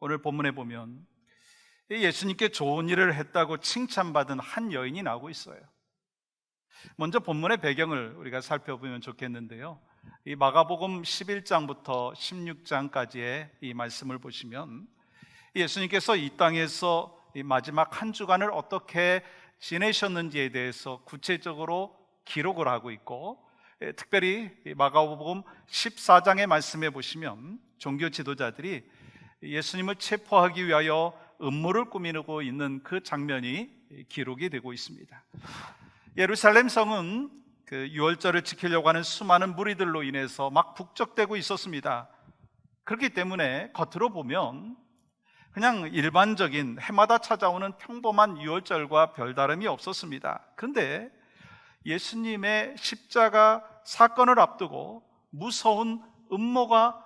오늘 본문에 보면 예수님께 좋은 일을 했다고 칭찬받은 한 여인이 나오고 있어요. 먼저 본문의 배경을 우리가 살펴보면 좋겠는데요, 이 마가복음 11장부터 16장까지의 이 말씀을 보시면 예수님께서 이 땅에서 이 마지막 한 주간을 어떻게 지내셨는지에 대해서 구체적으로 기록을 하고 있고, 특별히 마가복음 14장의 말씀에 보시면 종교 지도자들이 예수님을 체포하기 위하여 음모를 꾸미고 있는 그 장면이 기록이 되고 있습니다. 예루살렘 성은 그 유월절을 지키려고 하는 수많은 무리들로 인해서 막 북적대고 있었습니다. 그렇기 때문에 겉으로 보면 그냥 일반적인 해마다 찾아오는 평범한 유월절과 별다름이 없었습니다. 그런데 예수님의 십자가 사건을 앞두고 무서운 음모가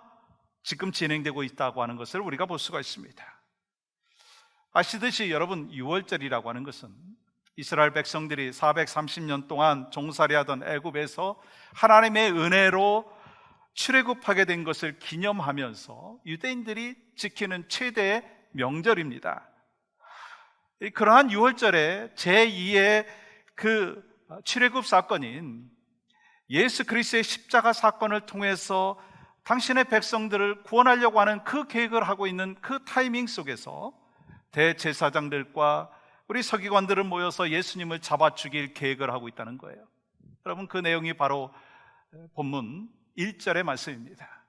지금 진행되고 있다고 하는 것을 우리가 볼 수가 있습니다. 아시듯이 여러분, 유월절이라고 하는 것은 이스라엘 백성들이 430년 동안 종살이하던 애굽에서 하나님의 은혜로 출애굽하게 된 것을 기념하면서 유대인들이 지키는 최대의 명절입니다. 그러한 유월절에 제2의 그 출애굽 사건인 예수 그리스도의 십자가 사건을 통해서 당신의 백성들을 구원하려고 하는 그 계획을 하고 있는 그 타이밍 속에서 대제사장들과 우리 서기관들은 모여서 예수님을 잡아 죽일 계획을 하고 있다는 거예요. 여러분, 그 내용이 바로 본문 1절의 말씀입니다.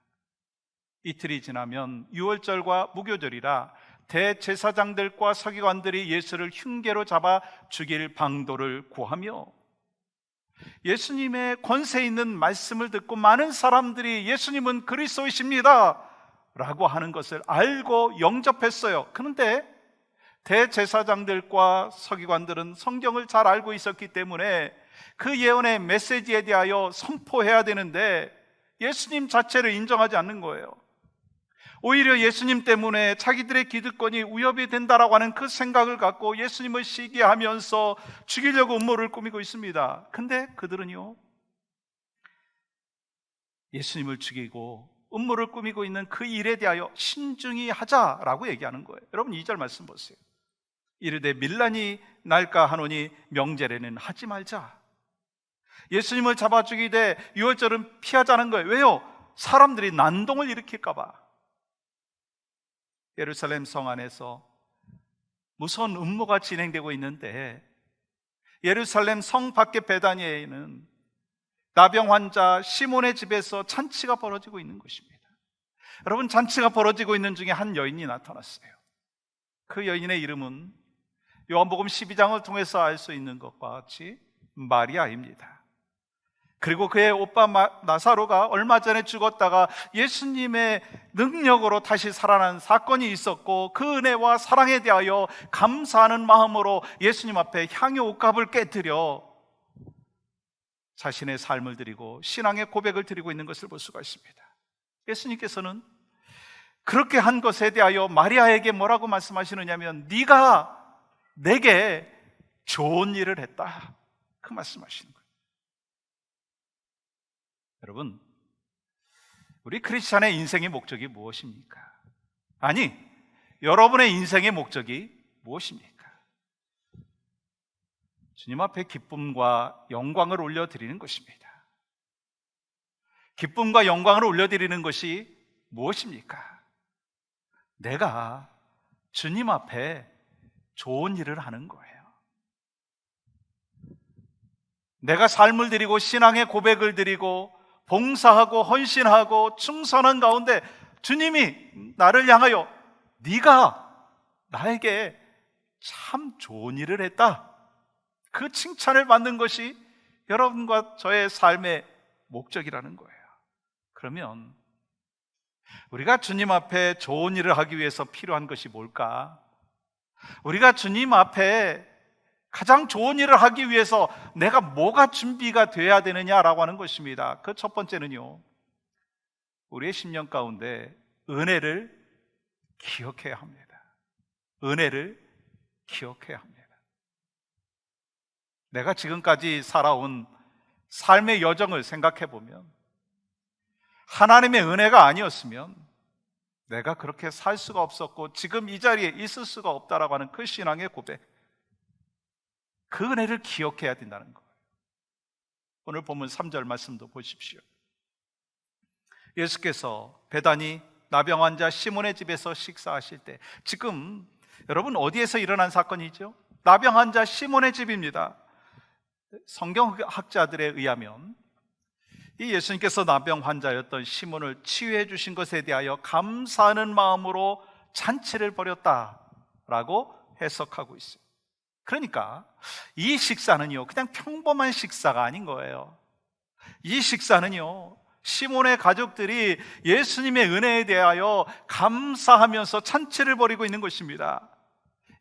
이틀이 지나면 유월절과 무교절이라 대제사장들과 서기관들이 예수를 흉계로 잡아 죽일 방도를 구하며, 예수님의 권세 있는 말씀을 듣고 많은 사람들이 예수님은 그리스도이십니다 라고 하는 것을 알고 영접했어요. 그런데 대제사장들과 서기관들은 성경을 잘 알고 있었기 때문에 그 예언의 메시지에 대하여 선포해야 되는데 예수님 자체를 인정하지 않는 거예요. 오히려 예수님 때문에 자기들의 기득권이 위협이 된다라고 하는 그 생각을 갖고 예수님을 시기하면서 죽이려고 음모를 꾸미고 있습니다. 근데 그들은요, 예수님을 죽이고 음모를 꾸미고 있는 그 일에 대하여 신중히 하자라고 얘기하는 거예요. 여러분, 2절 말씀 보세요. 이르되 밀란이 날까 하노니 명절에는 하지 말자. 예수님을 잡아 죽이되 유월절은 피하자는 거예요. 왜요? 사람들이 난동을 일으킬까 봐. 예루살렘 성 안에서 무서운 음모가 진행되고 있는데, 예루살렘 성 밖의 베다니에는 나병 환자 시몬의 집에서 잔치가 벌어지고 있는 것입니다. 여러분, 잔치가 벌어지고 있는 중에 한 여인이 나타났어요. 그 여인의 이름은 요한복음 12장을 통해서 알 수 있는 것과 같이 마리아입니다. 그리고 그의 오빠 나사로가 얼마 전에 죽었다가 예수님의 능력으로 다시 살아난 사건이 있었고, 그 은혜와 사랑에 대하여 감사하는 마음으로 예수님 앞에 향유 옷값을 깨뜨려 자신의 삶을 드리고 신앙의 고백을 드리고 있는 것을 볼 수가 있습니다. 예수님께서는 그렇게 한 것에 대하여 마리아에게 뭐라고 말씀하시느냐면, 네가 내게 좋은 일을 했다, 그 말씀하시는 거예요. 여러분, 우리 크리스찬의 인생의 목적이 무엇입니까? 아니, 여러분의 인생의 목적이 무엇입니까? 주님 앞에 기쁨과 영광을 올려드리는 것입니다. 기쁨과 영광을 올려드리는 것이 무엇입니까? 내가 주님 앞에 좋은 일을 하는 거예요. 내가 삶을 드리고 신앙의 고백을 드리고 봉사하고 헌신하고 충성한 가운데 주님이 나를 향하여 네가 나에게 참 좋은 일을 했다, 그 칭찬을 받는 것이 여러분과 저의 삶의 목적이라는 거예요. 그러면 우리가 주님 앞에 좋은 일을 하기 위해서 필요한 것이 뭘까? 우리가 주님 앞에 가장 좋은 일을 하기 위해서 내가 뭐가 준비가 돼야 되느냐라고 하는 것입니다. 그 첫 번째는요, 우리의 심령 가운데 은혜를 기억해야 합니다. 은혜를 기억해야 합니다. 내가 지금까지 살아온 삶의 여정을 생각해 보면 하나님의 은혜가 아니었으면 내가 그렇게 살 수가 없었고 지금 이 자리에 있을 수가 없다라고 하는 그 신앙의 고백, 그 은혜를 기억해야 된다는 거예요. 오늘 본문 3절 말씀도 보십시오. 예수께서 베다니 나병 환자 시몬의 집에서 식사하실 때, 지금 여러분 어디에서 일어난 사건이죠? 나병 환자 시몬의 집입니다. 성경학자들에 의하면 이 예수님께서 나병 환자였던 시몬을 치유해 주신 것에 대하여 감사하는 마음으로 잔치를 벌였다라고 해석하고 있어요. 그러니까 이 식사는요, 그냥 평범한 식사가 아닌 거예요. 이 식사는요, 시몬의 가족들이 예수님의 은혜에 대하여 감사하면서 잔치를 벌이고 있는 것입니다.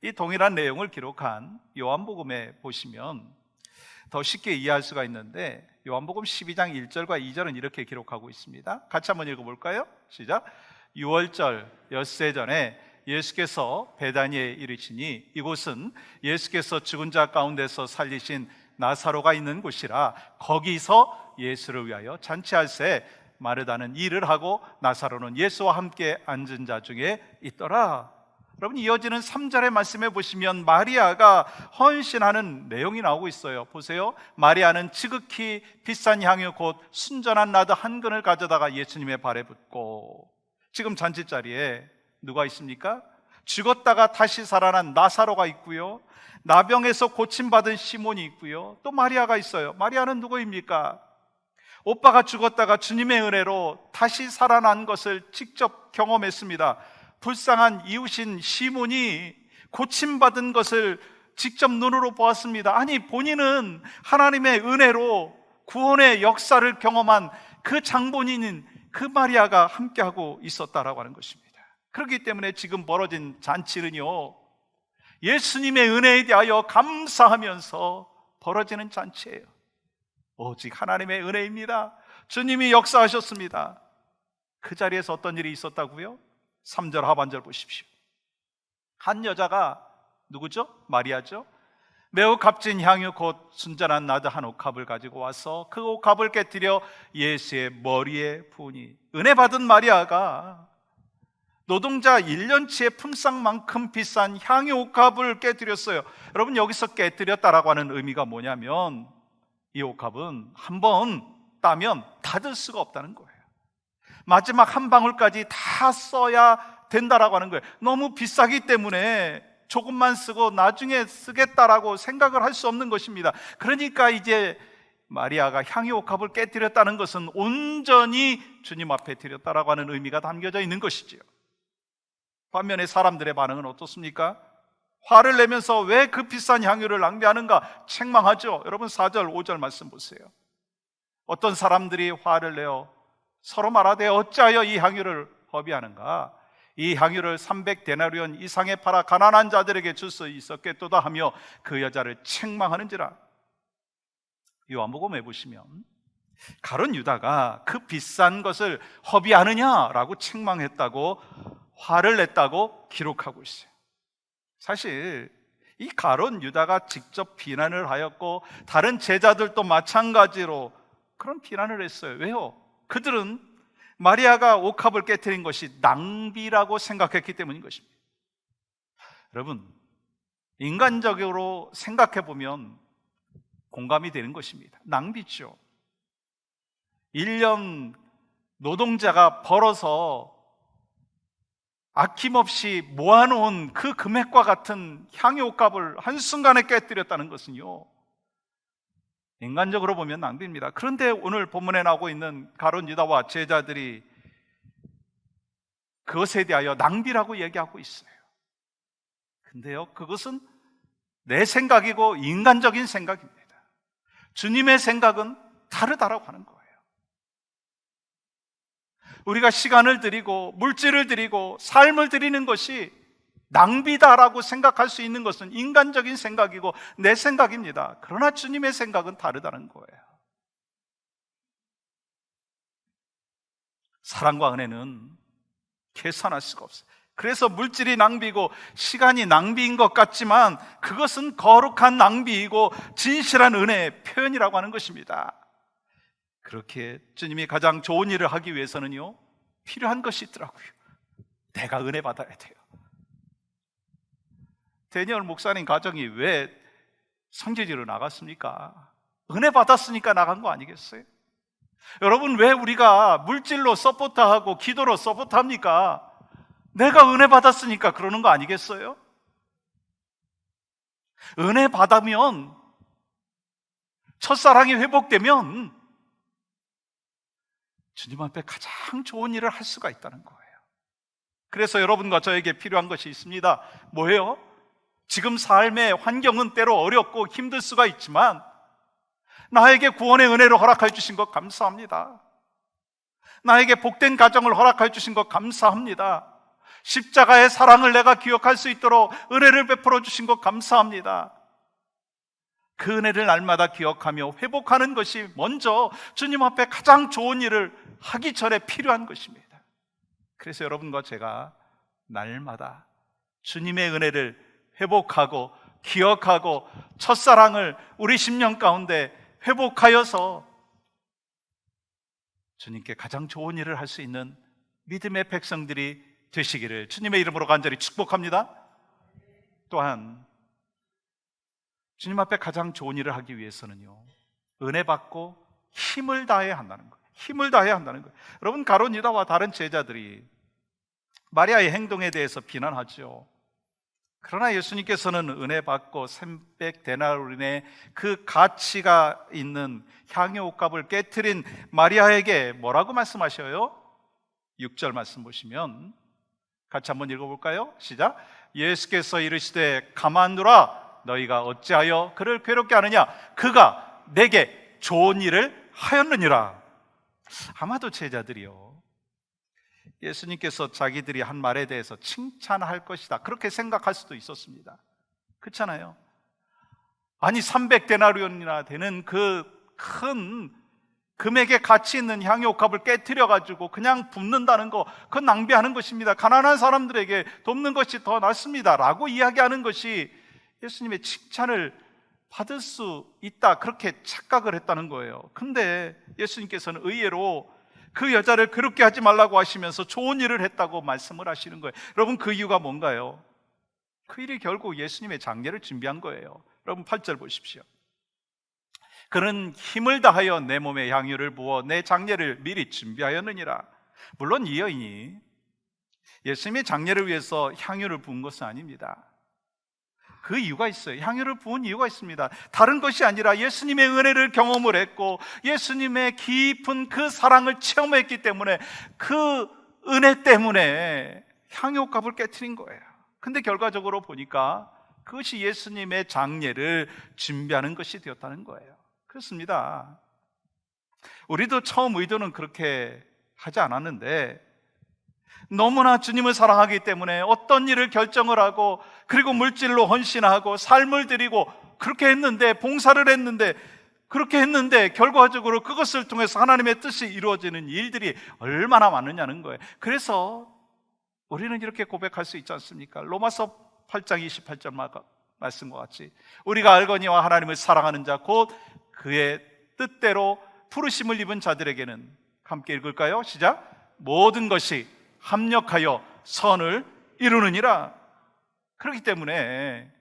이 동일한 내용을 기록한 요한복음에 보시면 더 쉽게 이해할 수가 있는데, 요한복음 12장 1절과 2절은 이렇게 기록하고 있습니다. 같이 한번 읽어볼까요? 시작. 6월절 엿새 전에 예수께서 베다니에 이르시니, 이곳은 예수께서 죽은 자 가운데서 살리신 나사로가 있는 곳이라 거기서 예수를 위하여 잔치할새 마르다는 일을 하고 나사로는 예수와 함께 앉은 자 중에 있더라. 여러분, 이어지는 3절의 말씀에 보시면 마리아가 헌신하는 내용이 나오고 있어요. 보세요. 마리아는 지극히 비싼 향유 곧 순전한 나드 한 근을 가져다가 예수님의 발에 붓고, 지금 잔치자리에 누가 있습니까? 죽었다가 다시 살아난 나사로가 있고요, 나병에서 고침받은 시몬이 있고요, 또 마리아가 있어요. 마리아는 누구입니까? 오빠가 죽었다가 주님의 은혜로 다시 살아난 것을 직접 경험했습니다. 불쌍한 이웃인 시몬이 고침받은 것을 직접 눈으로 보았습니다. 아니, 본인은 하나님의 은혜로 구원의 역사를 경험한 그 장본인인 그 마리아가 함께하고 있었다라고 하는 것입니다. 그렇기 때문에 지금 벌어진 잔치는요, 예수님의 은혜에 대하여 감사하면서 벌어지는 잔치예요. 오직 하나님의 은혜입니다. 주님이 역사하셨습니다. 그 자리에서 어떤 일이 있었다고요? 3절 하반절 보십시오. 한 여자가, 누구죠? 마리아죠. 매우 값진 향유 곧 순전한 나드 한 옥합을 가지고 와서 그 옥합을 깨뜨려 예수의 머리에 부으니, 은혜 받은 마리아가 노동자 1년치의 품삯만큼 비싼 향유 옥합을 깨뜨렸어요. 여러분, 여기서 깨뜨렸다라고 하는 의미가 뭐냐면, 이 옥합은 한번 따면 닫을 수가 없다는 거예요. 마지막 한 방울까지 다 써야 된다라고 하는 거예요. 너무 비싸기 때문에 조금만 쓰고 나중에 쓰겠다라고 생각을 할 수 없는 것입니다. 그러니까 이제 마리아가 향유 옥합을 깨뜨렸다는 것은 온전히 주님 앞에 드렸다라고 하는 의미가 담겨져 있는 것이지요. 반면에 사람들의 반응은 어떻습니까? 화를 내면서 왜 그 비싼 향유를 낭비하는가 책망하죠. 여러분, 4절 5절 말씀 보세요. 어떤 사람들이 화를 내어 서로 말하되 어찌하여 이 향유를 허비하는가? 이 향유를 300데나리온 이상에 팔아 가난한 자들에게 줄 수 있었겠도다 하며 그 여자를 책망하는지라. 요한복음에 보시면 가룟 유다가 그 비싼 것을 허비하느냐라고 책망했다고, 화를 냈다고 기록하고 있어요. 사실 이 가룟 유다가 직접 비난을 하였고 다른 제자들도 마찬가지로 그런 비난을 했어요. 왜요? 그들은 마리아가 옥합을 깨뜨린 것이 낭비라고 생각했기 때문인 것입니다. 여러분, 인간적으로 생각해 보면 공감이 되는 것입니다. 낭비죠. 1년 노동자가 벌어서 아낌없이 모아놓은 그 금액과 같은 향유 옥합을 한순간에 깨뜨렸다는 것은요, 인간적으로 보면 낭비입니다. 그런데 오늘 본문에 나오고 있는 가룟 유다와 제자들이 그것에 대하여 낭비라고 얘기하고 있어요. 근데요, 그것은 내 생각이고 인간적인 생각입니다. 주님의 생각은 다르다라고 하는 거예요. 우리가 시간을 드리고 물질을 드리고 삶을 드리는 것이 낭비다라고 생각할 수 있는 것은 인간적인 생각이고 내 생각입니다. 그러나 주님의 생각은 다르다는 거예요. 사랑과 은혜는 계산할 수가 없어요. 그래서 물질이 낭비고 시간이 낭비인 것 같지만 그것은 거룩한 낭비이고 진실한 은혜의 표현이라고 하는 것입니다. 그렇게 주님이 가장 좋은 일을 하기 위해서는요, 필요한 것이 있더라고요. 내가 은혜 받아야 돼요. 데니엘 목사님 가정이 왜 성지지로 나갔습니까? 은혜 받았으니까 나간 거 아니겠어요? 여러분, 왜 우리가 물질로 서포트하고 기도로 서포트합니까? 내가 은혜 받았으니까 그러는 거 아니겠어요? 은혜 받으면, 첫사랑이 회복되면 주님 앞에 가장 좋은 일을 할 수가 있다는 거예요. 그래서 여러분과 저에게 필요한 것이 있습니다. 뭐예요? 지금 삶의 환경은 때로 어렵고 힘들 수가 있지만 나에게 구원의 은혜를 허락해 주신 것 감사합니다. 나에게 복된 가정을 허락해 주신 것 감사합니다. 십자가의 사랑을 내가 기억할 수 있도록 은혜를 베풀어 주신 것 감사합니다. 그 은혜를 날마다 기억하며 회복하는 것이 먼저 주님 앞에 가장 좋은 일을 하기 전에 필요한 것입니다. 그래서 여러분과 제가 날마다 주님의 은혜를 회복하고 기억하고 첫사랑을 우리 심령 가운데 회복하여서 주님께 가장 좋은 일을 할 수 있는 믿음의 백성들이 되시기를 주님의 이름으로 간절히 축복합니다. 또한 주님 앞에 가장 좋은 일을 하기 위해서는요, 은혜 받고 힘을 다해야 한다는 거예요. 힘을 다해야 한다는 거예요. 여러분, 가룟 유다와 다른 제자들이 마리아의 행동에 대해서 비난하죠. 그러나 예수님께서는 은혜 받고 300데나리온의 그 가치가 있는 향유 옷값을 깨트린 마리아에게 뭐라고 말씀하셔요? 6절 말씀 보시면 같이 한번 읽어볼까요? 시작. 예수께서 이르시되 가만두라, 너희가 어찌하여 그를 괴롭게 하느냐? 그가 내게 좋은 일을 하였느니라. 아마도 제자들이요, 예수님께서 자기들이 한 말에 대해서 칭찬할 것이다, 그렇게 생각할 수도 있었습니다. 그렇잖아요. 아니 300데나리온이나 되는 그 큰 금액의 가치 있는 향유옥합을 깨트려가지고 그냥 붓는다는 거, 그건 낭비하는 것입니다. 가난한 사람들에게 돕는 것이 더 낫습니다 라고 이야기하는 것이 예수님의 칭찬을 받을 수 있다, 그렇게 착각을 했다는 거예요. 근데 예수님께서는 의외로 그 여자를 그렇게 하지 말라고 하시면서 좋은 일을 했다고 말씀을 하시는 거예요. 여러분, 그 이유가 뭔가요? 그 일이 결국 예수님의 장례를 준비한 거예요. 여러분 8절 보십시오. 그는 힘을 다하여 내 몸에 향유를 부어 내 장례를 미리 준비하였느니라. 물론 이 여인이 예수님의 장례를 위해서 향유를 부은 것은 아닙니다. 그 이유가 있어요. 향유를 부은 이유가 있습니다. 다른 것이 아니라 예수님의 은혜를 경험을 했고 예수님의 깊은 그 사랑을 체험했기 때문에, 그 은혜 때문에 향유값을 깨트린 거예요. 근데 결과적으로 보니까 그것이 예수님의 장례를 준비하는 것이 되었다는 거예요. 그렇습니다. 우리도 처음 의도는 그렇게 하지 않았는데 너무나 주님을 사랑하기 때문에 어떤 일을 결정을 하고, 그리고 물질로 헌신하고 삶을 드리고 그렇게 했는데, 봉사를 했는데, 그렇게 했는데 결과적으로 그것을 통해서 하나님의 뜻이 이루어지는 일들이 얼마나 많으냐는 거예요. 그래서 우리는 이렇게 고백할 수 있지 않습니까? 로마서 8장 28절 말씀과 같이 우리가 알거니와 하나님을 사랑하는 자 곧 그의 뜻대로 부르심을 입은 자들에게는, 함께 읽을까요? 시작. 모든 것이 합력하여 선을 이루느니라. 그렇기 때문에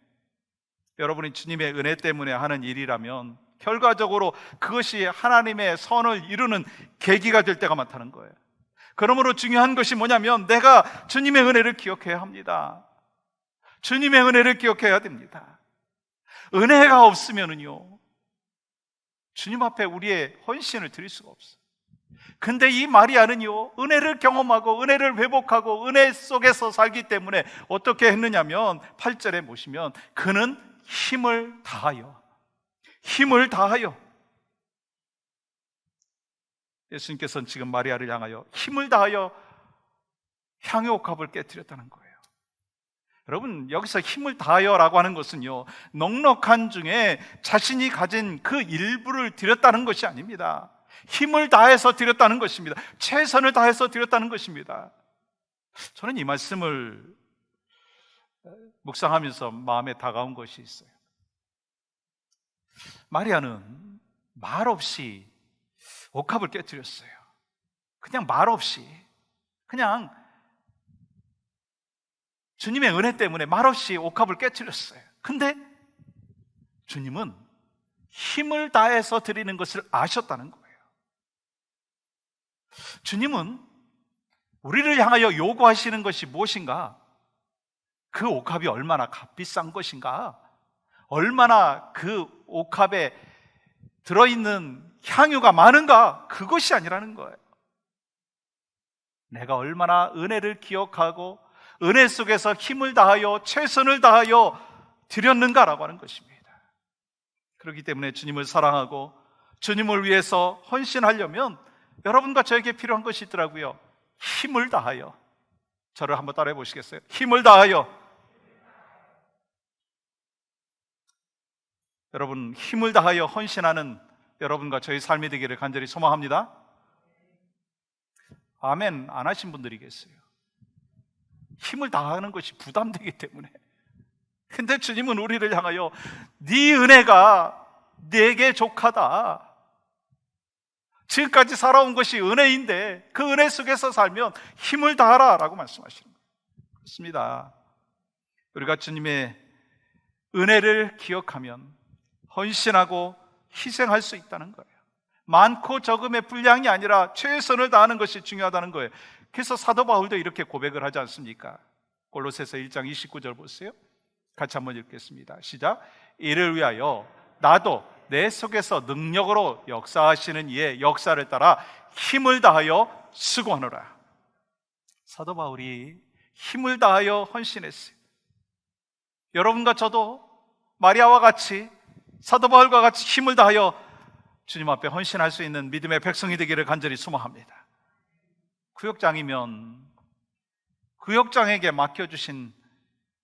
여러분이 주님의 은혜 때문에 하는 일이라면 결과적으로 그것이 하나님의 선을 이루는 계기가 될 때가 많다는 거예요. 그러므로 중요한 것이 뭐냐면 내가 주님의 은혜를 기억해야 합니다. 주님의 은혜를 기억해야 됩니다. 은혜가 없으면은요, 주님 앞에 우리의 헌신을 드릴 수가 없어요. 근데 이 마리아는요, 은혜를 경험하고 은혜를 회복하고 은혜 속에서 살기 때문에 어떻게 했느냐면 8절에 보시면 그는 힘을 다하여 예수님께서는 지금 마리아를 향하여 힘을 다하여 향유옥합을 깨뜨렸다는 거예요. 여러분, 여기서 힘을 다하여라고 하는 것은요, 넉넉한 중에 자신이 가진 그 일부를 드렸다는 것이 아닙니다. 힘을 다해서 드렸다는 것입니다. 최선을 다해서 드렸다는 것입니다. 저는 이 말씀을 묵상하면서 마음에 다가온 것이 있어요. 마리아는 말없이 옥합을 깨뜨렸어요. 그냥 말없이, 그냥 주님의 은혜 때문에 말없이 옥합을 깨뜨렸어요. 근데 주님은 힘을 다해서 드리는 것을 아셨다는 거예요. 주님은 우리를 향하여 요구하시는 것이 무엇인가? 그 옥합이 얼마나 값비싼 것인가? 얼마나 그 옥합에 들어있는 향유가 많은가? 그것이 아니라는 거예요. 내가 얼마나 은혜를 기억하고 은혜 속에서 힘을 다하여 최선을 다하여 드렸는가라고 하는 것입니다. 그렇기 때문에 주님을 사랑하고 주님을 위해서 헌신하려면 여러분과 저에게 필요한 것이 있더라고요. 힘을 다하여. 저를 한번 따라해 보시겠어요? 힘을 다하여. 여러분, 힘을 다하여 헌신하는 여러분과 저희 삶이 되기를 간절히 소망합니다. 아멘 안 하신 분들이 계세요. 힘을 다하는 것이 부담되기 때문에. 근데 주님은 우리를 향하여 네 은혜가 내게 족하다. 지금까지 살아온 것이 은혜인데 그 은혜 속에서 살면 힘을 다하라 라고 말씀하시는 거예요. 그렇습니다. 우리가 주님의 은혜를 기억하면 헌신하고 희생할 수 있다는 거예요. 많고 적음의 분량이 아니라 최선을 다하는 것이 중요하다는 거예요. 그래서 사도 바울도 이렇게 고백을 하지 않습니까? 골로새서 1장 29절 보세요. 같이 한번 읽겠습니다. 시작. 이를 위하여 나도 내 속에서 능력으로 역사하시는 이의 역사를 따라 힘을 다하여 수고하노라. 사도 바울이 힘을 다하여 헌신했어요. 여러분과 저도 마리아와 같이 사도 바울과 같이 힘을 다하여 주님 앞에 헌신할 수 있는 믿음의 백성이 되기를 간절히 소망합니다. 구역장이면 구역장에게 맡겨주신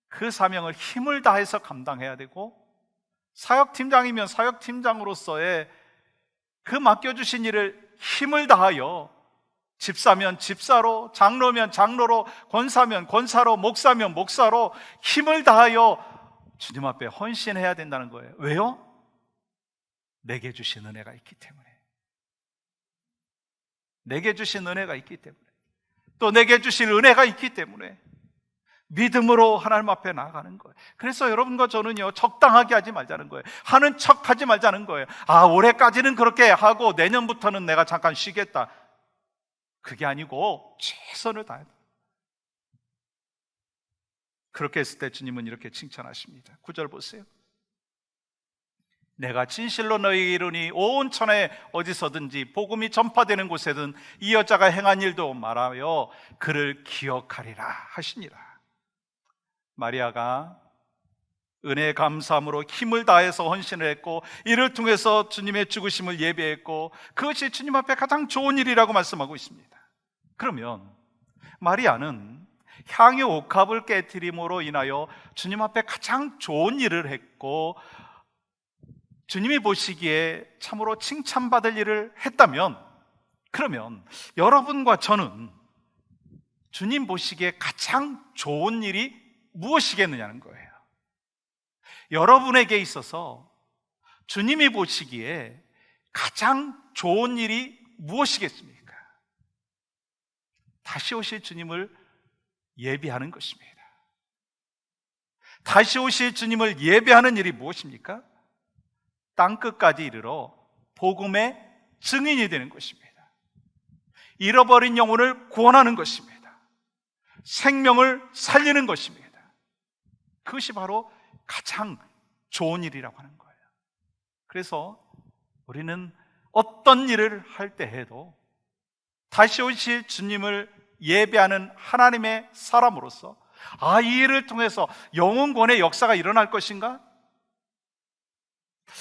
그 사명을 힘을 다해서 감당해야 되고, 사역팀장이면 사역팀장으로서의 그 맡겨주신 일을 힘을 다하여, 집사면 집사로, 장로면 장로로, 권사면 권사로, 목사면 목사로 힘을 다하여 주님 앞에 헌신해야 된다는 거예요. 왜요? 내게 주신 은혜가 있기 때문에. 내게 주신 은혜가 있기 때문에, 또 내게 주실 은혜가 있기 때문에 믿음으로 하나님 앞에 나아가는 거예요. 그래서 여러분과 저는요, 적당하게 하지 말자는 거예요. 하는 척 하지 말자는 거예요. 아, 올해까지는 그렇게 하고 내년부터는 내가 잠깐 쉬겠다. 그게 아니고 최선을 다해야 돼요. 그렇게 했을 때 주님은 이렇게 칭찬하십니다. 9절 보세요. 내가 진실로 너희에게 이르니 온 천하에 어디서든지 복음이 전파되는 곳에든 이 여자가 행한 일도 말하여 그를 기억하리라 하시니라. 마리아가 은혜에 감사함으로 힘을 다해서 헌신을 했고, 이를 통해서 주님의 죽으심을 예배했고, 그것이 주님 앞에 가장 좋은 일이라고 말씀하고 있습니다. 그러면 마리아는 향유 옥합을 깨트림으로 인하여 주님 앞에 가장 좋은 일을 했고, 주님이 보시기에 참으로 칭찬받을 일을 했다면, 그러면 여러분과 저는 주님 보시기에 가장 좋은 일이 무엇이겠느냐는 거예요. 여러분에게 있어서 주님이 보시기에 가장 좋은 일이 무엇이겠습니까? 다시 오실 주님을 예비하는 것입니다. 다시 오실 주님을 예배하는 일이 무엇입니까? 땅끝까지 이르러 복음의 증인이 되는 것입니다. 잃어버린 영혼을 구원하는 것입니다. 생명을 살리는 것입니다. 그것이 바로 가장 좋은 일이라고 하는 거예요. 그래서 우리는 어떤 일을 할 때 해도 다시 오실 주님을 예배하는 하나님의 사람으로서, 아, 이 일을 통해서 영혼구원의 역사가 일어날 것인가?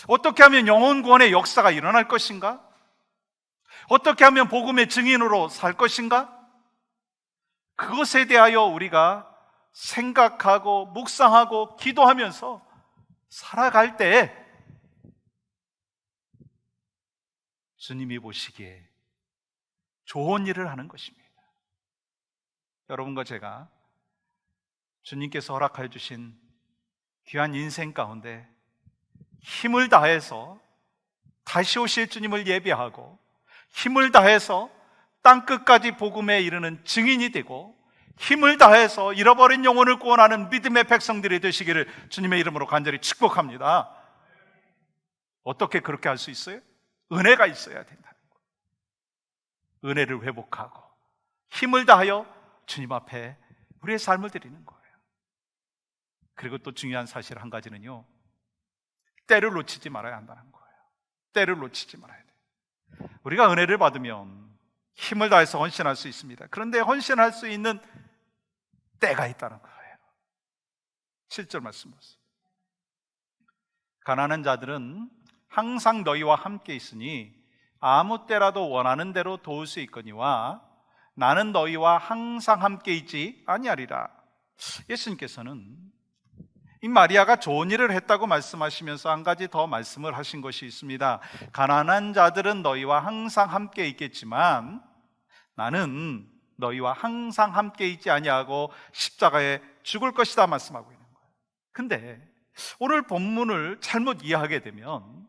어떻게 하면 영혼구원의 역사가 일어날 것인가? 어떻게 하면 복음의 증인으로 살 것인가? 그것에 대하여 우리가 생각하고 묵상하고 기도하면서 살아갈 때 주님이 보시기에 좋은 일을 하는 것입니다. 여러분과 제가 주님께서 허락해 주신 귀한 인생 가운데 힘을 다해서 다시 오실 주님을 예배하고, 힘을 다해서 땅끝까지 복음에 이르는 증인이 되고, 힘을 다해서 잃어버린 영혼을 구원하는 믿음의 백성들이 되시기를 주님의 이름으로 간절히 축복합니다. 어떻게 그렇게 할 수 있어요? 은혜가 있어야 된다는 거예요. 은혜를 회복하고 힘을 다하여 주님 앞에 우리의 삶을 드리는 거예요. 그리고 또 중요한 사실 한 가지는요, 때를 놓치지 말아야 한다는 거예요. 때를 놓치지 말아야 돼요. 우리가 은혜를 받으면 힘을 다해서 헌신할 수 있습니다. 그런데 헌신할 수 있는 때가 있다는 거예요. 7절 말씀 보세요. 가난한 자들은 항상 너희와 함께 있으니 아무 때라도 원하는 대로 도울 수 있거니와 나는 너희와 항상 함께 있지 아니하리라. 예수님께서는 이 마리아가 좋은 일을 했다고 말씀하시면서 한 가지 더 말씀을 하신 것이 있습니다. 가난한 자들은 너희와 항상 함께 있겠지만 나는 너희와 항상 함께 있지 아니하고 십자가에 죽을 것이다 말씀하고 있는 거예요. 근데 오늘 본문을 잘못 이해하게 되면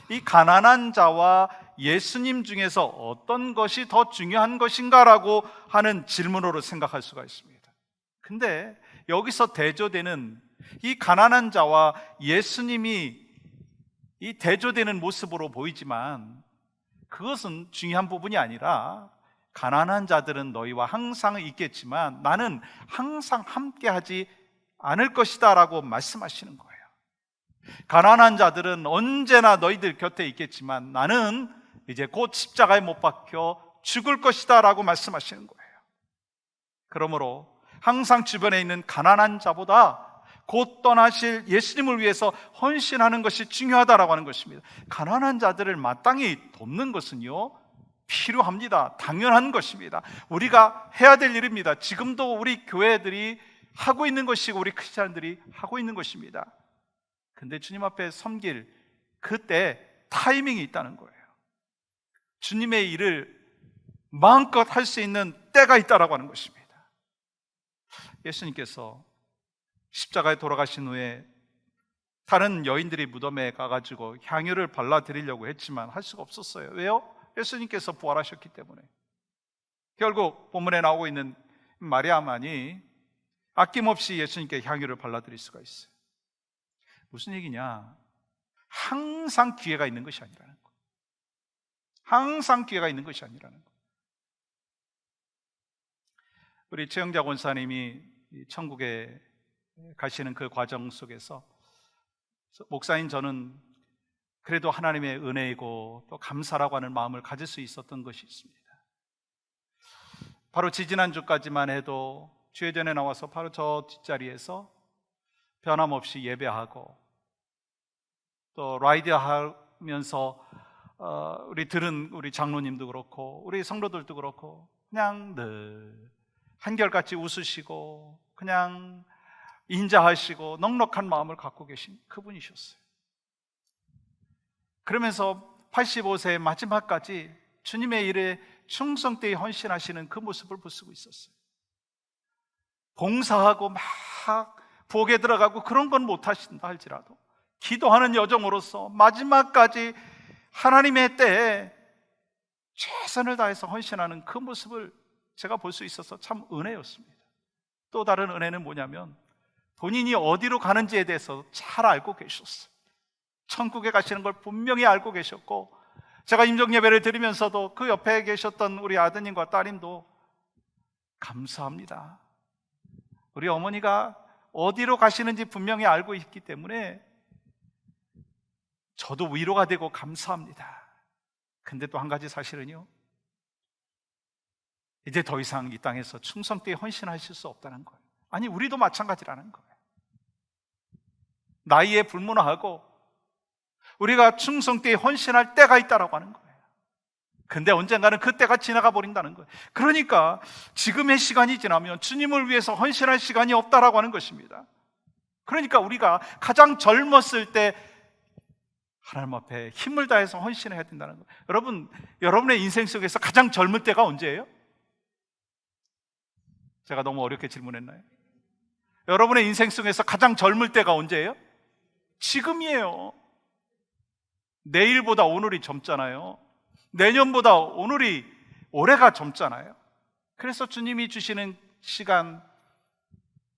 이 가난한 자와 예수님 중에서 어떤 것이 더 중요한 것인가라고 하는 질문으로 생각할 수가 있습니다. 근데 여기서 대조되는 이 가난한 자와 예수님이 이 대조되는 모습으로 보이지만 그것은 중요한 부분이 아니라 가난한 자들은 너희와 항상 있겠지만 나는 항상 함께하지 않을 것이다 라고 말씀하시는 거예요. 가난한 자들은 언제나 너희들 곁에 있겠지만 나는 이제 곧 십자가에 못 박혀 죽을 것이다 라고 말씀하시는 거예요. 그러므로 항상 주변에 있는 가난한 자보다 곧 떠나실 예수님을 위해서 헌신하는 것이 중요하다라고 하는 것입니다. 가난한 자들을 마땅히 돕는 것은요, 필요합니다. 당연한 것입니다. 우리가 해야 될 일입니다. 지금도 우리 교회들이 하고 있는 것이고 우리 크리스찬들이 하고 있는 것입니다. 근데 주님 앞에 섬길 그때 타이밍이 있다는 거예요. 주님의 일을 마음껏 할 수 있는 때가 있다라고 하는 것입니다. 예수님께서 십자가에 돌아가신 후에 다른 여인들이 무덤에 가가지고 향유를 발라드리려고 했지만 할 수가 없었어요. 왜요? 예수님께서 부활하셨기 때문에. 결국 본문에 나오고 있는 마리아만이 아낌없이 예수님께 향유를 발라드릴 수가 있어요. 무슨 얘기냐? 항상 기회가 있는 것이 아니라는 거. 항상 기회가 있는 것이 아니라는 거. 우리 최영자 권사님이 천국에 가시는 그 과정 속에서 목사인 저는 그래도 하나님의 은혜이고 또 감사라고 하는 마음을 가질 수 있었던 것이 있습니다. 바로 지지난주까지만 해도 주회전에 나와서 바로 저 뒷자리에서 변함없이 예배하고 또 라이드 하면서 우리 들은 우리 장로님도 그렇고 우리 성도들도 그렇고 그냥 늘 한결같이 웃으시고 그냥 인자하시고 넉넉한 마음을 갖고 계신 그분이셨어요. 그러면서 85세의 마지막까지 주님의 일에 충성되이 헌신하시는 그 모습을 볼 수 있었어요. 봉사하고 막 부엌에 들어가고 그런 건 못하신다 할지라도 기도하는 여정으로서 마지막까지 하나님의 때에 최선을 다해서 헌신하는 그 모습을 제가 볼 수 있어서 참 은혜였습니다. 또 다른 은혜는 뭐냐면 본인이 어디로 가는지에 대해서 잘 알고 계셨어요. 천국에 가시는 걸 분명히 알고 계셨고 제가 임종예배를 드리면서도 그 옆에 계셨던 우리 아드님과 따님도 감사합니다. 우리 어머니가 어디로 가시는지 분명히 알고 있기 때문에 저도 위로가 되고 감사합니다. 근데 또 한 가지 사실은요, 이제 더 이상 이 땅에서 충성되이 헌신하실 수 없다는 거예요. 아니 우리도 마찬가지라는 거예요. 나이에 불문하고 우리가 충성되이 헌신할 때가 있다라고 하는 거예요. 근데 언젠가는 그 때가 지나가 버린다는 거예요. 그러니까 지금의 시간이 지나면 주님을 위해서 헌신할 시간이 없다라고 하는 것입니다. 그러니까 우리가 가장 젊었을 때 하나님 앞에 힘을 다해서 헌신해야 된다는 거예요. 여러분, 여러분의 인생 속에서 가장 젊을 때가 언제예요? 제가 너무 어렵게 질문했나요? 여러분의 인생 속에서 가장 젊을 때가 언제예요? 지금이에요. 내일보다 오늘이 젊잖아요. 내년보다 올해가 젊잖아요. 그래서 주님이 주시는 시간,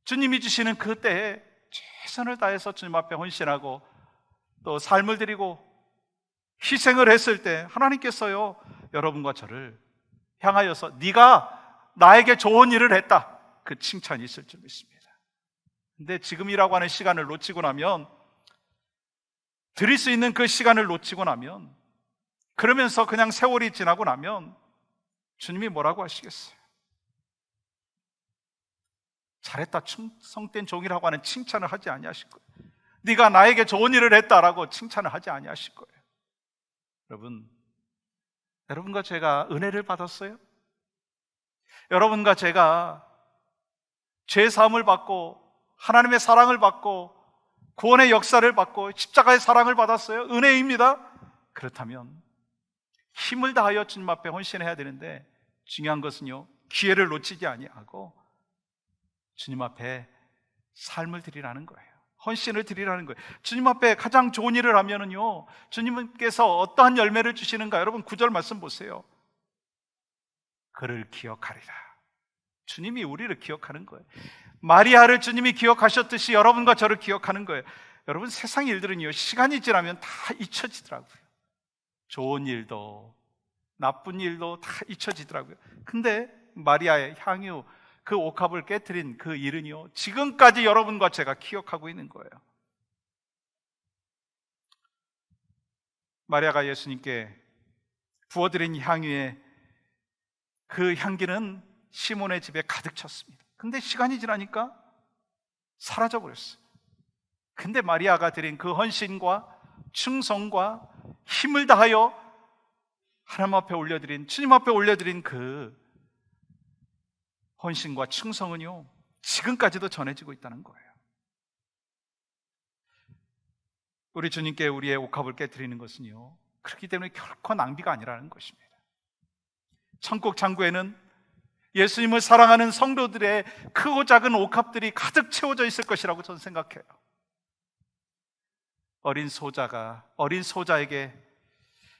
주님이 주시는 그 때에 최선을 다해서 주님 앞에 헌신하고 또 삶을 드리고 희생을 했을 때 하나님께서요, 여러분과 저를 향하여서 네가 나에게 좋은 일을 했다, 그 칭찬이 있을 줄 믿습니다. 근데 지금이라고 하는 시간을 놓치고 나면, 드릴 수 있는 그 시간을 놓치고 나면, 그러면서 그냥 세월이 지나고 나면 주님이 뭐라고 하시겠어요? 잘했다, 충성된 종이라고 하는 칭찬을 하지 아니하실 거예요. 네가 나에게 좋은 일을 했다라고 칭찬을 하지 아니하실 거예요. 여러분과 제가 은혜를 받았어요? 여러분과 제가 죄 사함을 받고 하나님의 사랑을 받고 구원의 역사를 받고 십자가의 사랑을 받았어요? 은혜입니다. 그렇다면 힘을 다하여 주님 앞에 헌신해야 되는데, 중요한 것은요, 기회를 놓치지 아니하고 주님 앞에 삶을 드리라는 거예요. 헌신을 드리라는 거예요. 주님 앞에 가장 좋은 일을 하면은요, 주님께서 어떠한 열매를 주시는가? 여러분 9절 말씀 보세요. 그를 기억하리라. 주님이 우리를 기억하는 거예요. 마리아를 주님이 기억하셨듯이 여러분과 저를 기억하는 거예요. 여러분, 세상 일들은요, 시간이 지나면 다 잊혀지더라고요. 좋은 일도 나쁜 일도 다 잊혀지더라고요. 근데 마리아의 향유, 그 옥합을 깨트린 그 일은요, 지금까지 여러분과 제가 기억하고 있는 거예요. 마리아가 예수님께 부어드린 향유의 그 향기는 시몬의 집에 가득 찼습니다. 근데 시간이 지나니까 사라져버렸어요. 근데 마리아가 드린 그 헌신과 충성과 힘을 다하여 하나님 앞에 올려드린, 주님 앞에 올려드린 그 헌신과 충성은요, 지금까지도 전해지고 있다는 거예요. 우리 주님께 우리의 옥합을 깨트리는 것은요, 그렇기 때문에 결코 낭비가 아니라는 것입니다. 천국 창고에는 예수님을 사랑하는 성도들의 크고 작은 옥합들이 가득 채워져 있을 것이라고 저는 생각해요. 어린 소자에게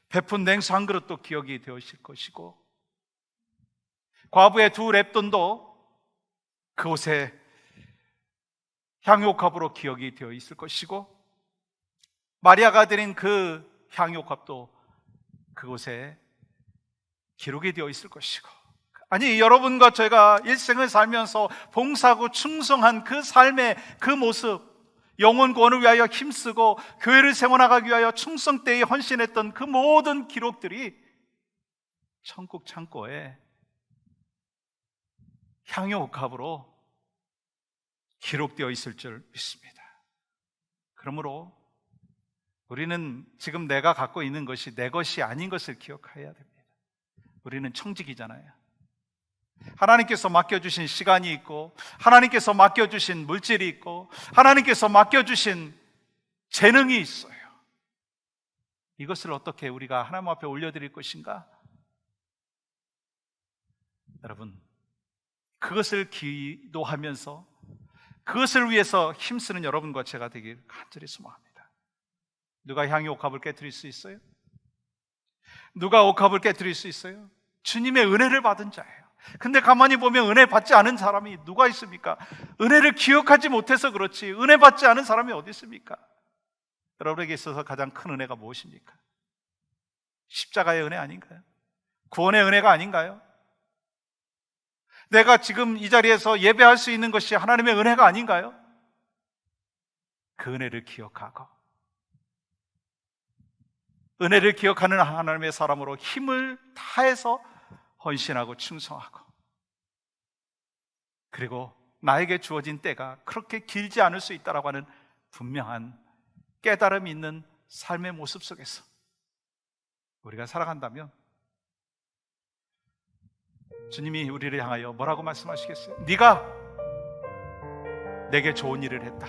베푼 냉수 한 그릇도 기억이 되어 있을 것이고, 과부의 2 렙돈도 그곳에 향유옥합으로 기억이 되어 있을 것이고, 마리아가 드린 그 향유옥합도 그곳에 기록이 되어 있을 것이고, 아니, 여러분과 제가 일생을 살면서 봉사하고 충성한 그 삶의 그 모습, 영혼 구원을 위하여 힘쓰고 교회를 세워나가기 위하여 충성되이 헌신했던 그 모든 기록들이 천국 창고에 향유옥합으로 기록되어 있을 줄 믿습니다. 그러므로 우리는 지금 내가 갖고 있는 것이 내 것이 아닌 것을 기억해야 됩니다. 우리는 청직이잖아요. 하나님께서 맡겨주신 시간이 있고, 하나님께서 맡겨주신 물질이 있고, 하나님께서 맡겨주신 재능이 있어요. 이것을 어떻게 우리가 하나님 앞에 올려드릴 것인가? 여러분, 그것을 기도하면서 그것을 위해서 힘쓰는 여러분과 제가 되길 간절히 소망합니다. 누가 향유옥합을 깨트릴 수 있어요? 누가 옥합을 깨트릴 수 있어요? 주님의 은혜를 받은 자예요. 근데 가만히 보면 은혜 받지 않은 사람이 누가 있습니까? 은혜를 기억하지 못해서 그렇지, 은혜 받지 않은 사람이 어디 있습니까? 여러분에게 있어서 가장 큰 은혜가 무엇입니까? 십자가의 은혜 아닌가요? 구원의 은혜가 아닌가요? 내가 지금 이 자리에서 예배할 수 있는 것이 하나님의 은혜가 아닌가요? 그 은혜를 기억하고, 은혜를 기억하는 하나님의 사람으로 힘을 다해서 헌신하고 충성하고, 그리고 나에게 주어진 때가 그렇게 길지 않을 수 있다라고 하는 분명한 깨달음이 있는 삶의 모습 속에서 우리가 살아간다면, 주님이 우리를 향하여 뭐라고 말씀하시겠어요? 네가 내게 좋은 일을 했다,